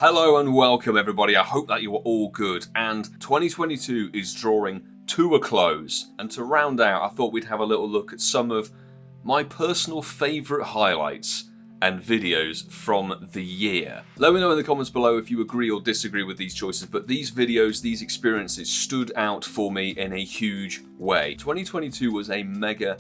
Hello and welcome everybody, I hope that you are all good, and 2022 is drawing to a close, and to round out I thought we'd have a little look at some of my personal favourite highlights and videos from the year. Let me know in the comments below if you agree or disagree with these choices, but these videos, these experiences stood out for me in a huge way. 2022 was a mega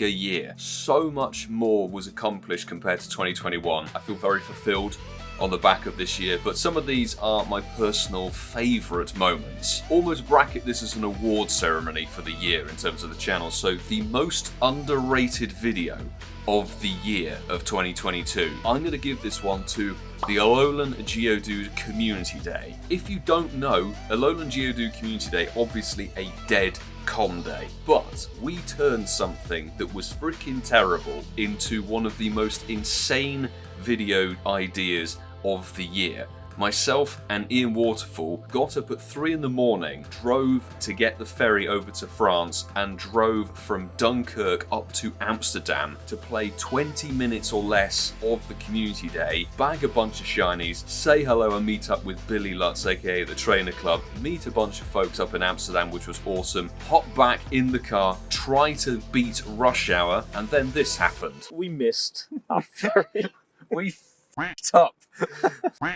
year. So much more was accomplished compared to 2021. I feel very fulfilled on the back of this year, but some of these are my personal favourite moments. Almost bracket this as an award ceremony for the year in terms of the channel. So the most underrated video of the year of 2022. I'm going to give this one to the Alolan Geodude Community Day. If you don't know, Alolan Geodude Community Day, obviously a dead com day, but we turned something that was freaking terrible into one of the most insane video ideas of the year. Myself and Ian Waterfall got up at 3 in the morning, drove to get the ferry over to France, and drove from Dunkirk up to Amsterdam to play 20 minutes or less of the community day, bag a bunch of shinies, say hello and meet up with Billy Lutz, aka the Trainer Club, meet a bunch of folks up in Amsterdam, which was awesome, hop back in the car, try to beat rush hour, and then this happened. We missed our ferry. We f***ed up.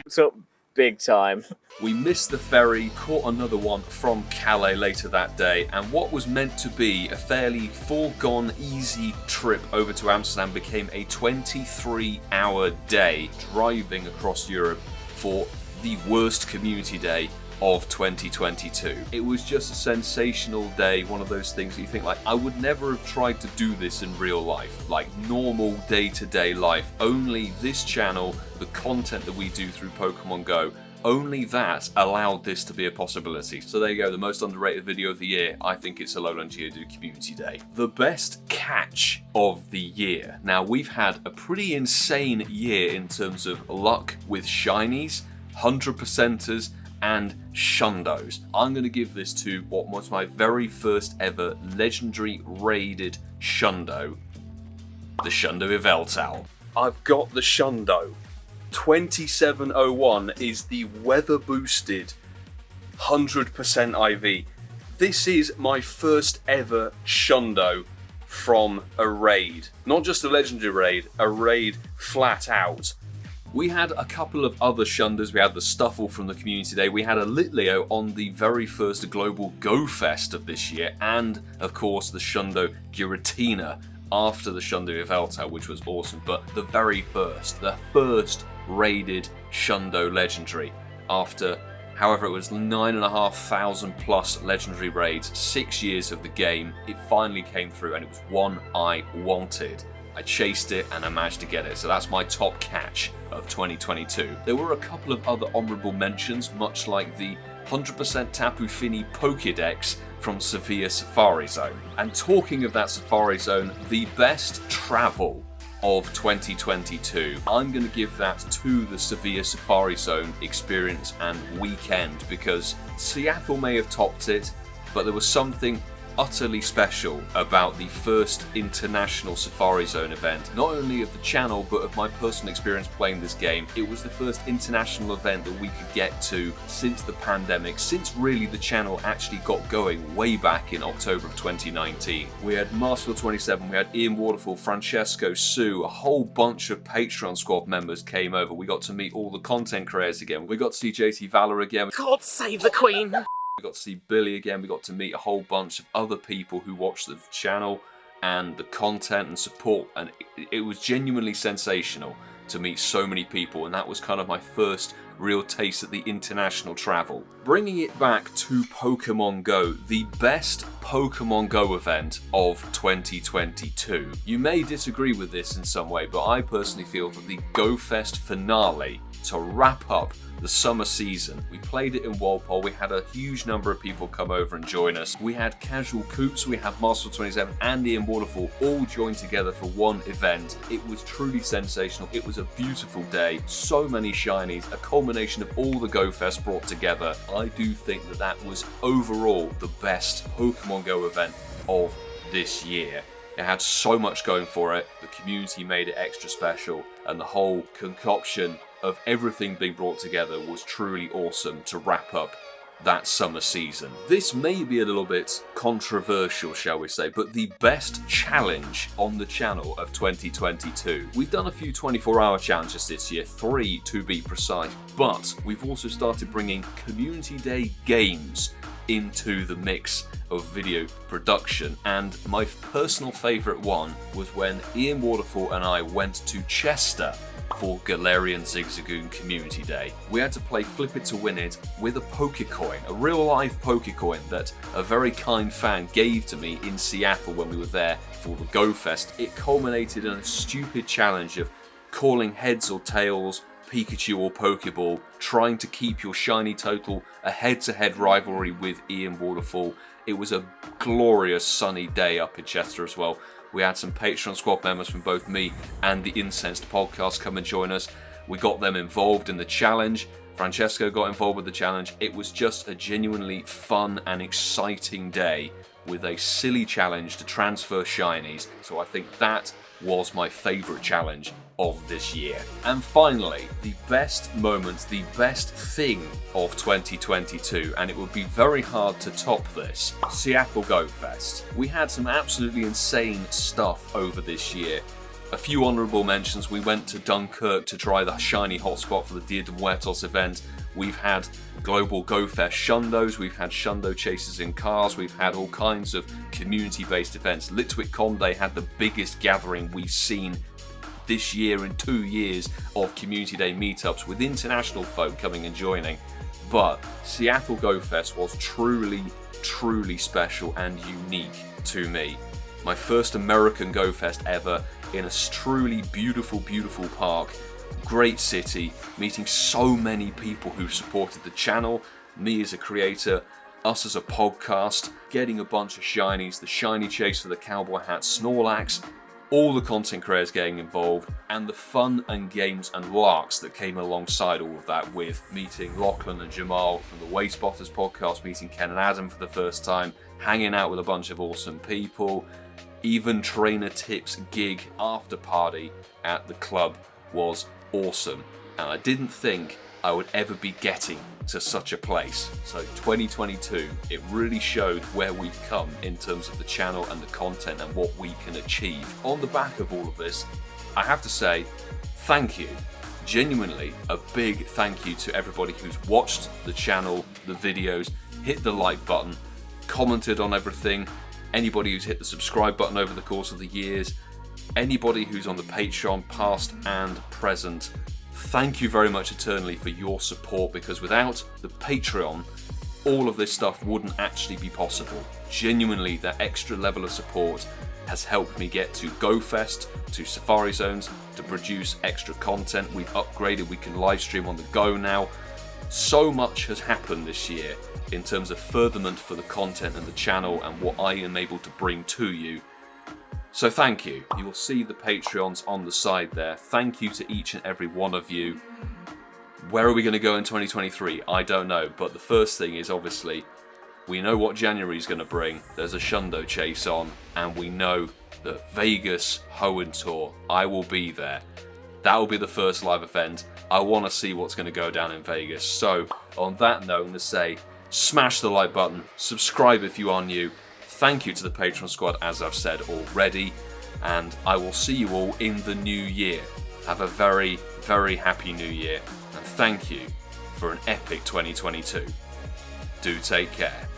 So big time. We missed the ferry, caught another one from Calais later that day, and what was meant to be a fairly foregone easy trip over to Amsterdam became a 23-hour day driving across Europe for the worst community day of 2022. It was just a sensational day, one of those things that you think like, I would never have tried to do this in real life, like normal day-to-day life. Only this channel, the content that we do through Pokemon Go, only that allowed this to be a possibility. So there you go, the most underrated video of the year. I think it's Alolan Geodude Community Day. The best catch of the year. Now we've had a pretty insane year in terms of luck with shinies, 100%ers, and Shundos. I'm going to give this to what was my very first ever legendary raided Shundo, the Shundo Yveltal. I've got the Shundo. 2701 is the weather boosted 100% IV. This is my first ever Shundo from a raid. Not just a legendary raid, a raid flat out. We had a couple of other Shundas. We had the Stuffle from the community day. We had a Litleo on the very first global Go Fest of this year. And, of course, the Shundo Giratina after the Shundo Yveltal, which was awesome. But the first raided Shundo Legendary after, however, it was 9,500 plus legendary raids, 6 years of the game. It finally came through and it was one I wanted. I chased it and I managed to get it, so that's my top catch of 2022. There were a couple of other honourable mentions, much like the 100% Tapu Fini Pokédex from Sevilla Safari Zone. And talking of that Safari Zone, the best travel of 2022, I'm going to give that to the Sevilla Safari Zone experience and weekend, because Seattle may have topped it, but there was something utterly special about the first international Safari Zone event, not only of the channel but of my personal experience playing this game. It was the first international event that we could get to since the pandemic, since really the channel actually got going way back in October of 2019. We had Marsville27, we had Ian Waterfall, Francesco, Sue, a whole bunch of Patreon squad members came over. We got to meet all the content creators again. We got to see JT Valor again. God save the Queen! We got to see Billy again, we got to meet a whole bunch of other people who watch the channel and the content and support, and it was genuinely sensational to meet so many people, and that was kind of my first real taste at the international travel. Bringing it back to Pokemon Go, the best Pokemon Go event of 2022. You may disagree with this in some way, but I personally feel that the Go Fest finale to wrap up the summer season. We played it in Walpole, we had a huge number of people come over and join us. We had Casual Coops, we had Marsville27 and Ian Waterfall all joined together for one event. It was truly sensational, it was a beautiful day, so many shinies, a culmination of all the Go Fest brought together. I do think that that was overall the best Pokemon Go event of this year. It had so much going for it, the community made it extra special, and the whole concoction of everything being brought together was truly awesome to wrap up that summer season. This may be a little bit controversial, shall we say, but the best challenge on the channel of 2022. We've done a few 24-hour challenges this year, 3 to be precise, but we've also started bringing Community Day games into the mix of video production, and my personal favourite one was when Ian Waterfall and I went to Chester for Galarian Zigzagoon Community Day. We had to play Flip It to Win It with a Pokecoin, a real life Pokecoin that a very kind fan gave to me in Seattle when we were there for the Go Fest. It culminated in a stupid challenge of calling heads or tails, Pikachu or Pokeball, trying to keep your shiny total, a head-to-head rivalry with Ian Waterfall. It was a glorious sunny day up in Chester as well. We had some Patreon squad members from both me and the Incensed podcast come and join us. We got them involved in the challenge. Francesco got involved with the challenge. It was just a genuinely fun and exciting day with a silly challenge to transfer shinies. So I think that was my favourite challenge of this year. And finally, the best moment, the best thing of 2022, and it would be very hard to top this, Seattle Go Fest. We had some absolutely insane stuff over this year. A few honourable mentions. We went to Dunkirk to try the shiny hotspot for the Dia de Muertos event. We've had global Go Fest shundos, we've had shundo chases in cars, we've had all kinds of community-based events. Litwick Conde had the biggest gathering we've seen this year in 2 years of Community Day meetups with international folk coming and joining. But Seattle Go Fest was truly, truly special and unique to me. My first American Go Fest ever in a truly beautiful, beautiful park. Great city, meeting so many people who supported the channel, me as a creator, us as a podcast, getting a bunch of shinies, the shiny chase for the cowboy hat Snorlax, all the content creators getting involved, and the fun and games and larks that came alongside all of that, with meeting Lachlan and Jamal from the Wayspotters podcast, meeting Ken and Adam for the first time, hanging out with a bunch of awesome people. Even Trainer Tips gig after party at the club was awesome, and I didn't think I would ever be getting to such a place. So 2022, it really showed where we've come in terms of the channel and the content and what we can achieve. On the back of all of this, I have to say thank you, genuinely a big thank you to everybody who's watched the channel, the videos, hit the like button, commented on everything, anybody who's hit the subscribe button over the course of the years, anybody who's on the Patreon, past and present. Thank you very much eternally for your support, because without the Patreon, all of this stuff wouldn't actually be possible. Genuinely, that extra level of support has helped me get to GoFest, to Safari Zones, to produce extra content. We've upgraded, we can live stream on the go now. So much has happened this year in terms of furtherment for the content and the channel and what I am able to bring to you. So thank you. You will see the Patreons on the side there. Thank you to each and every one of you. Where are we going to go in 2023? I don't know. But the first thing is, obviously, we know what January is going to bring. There's a shundo chase on, and we know that Vegas Hoenn Tour, I will be there. That will be the first live event. I want to see what's going to go down in Vegas. So on that note, I'm going to say, smash the like button, subscribe if you are new. Thank you to the Patreon squad, as I've said already, and I will see you all in the new year. Have a very, very happy new year, and thank you for an epic 2022. Do take care.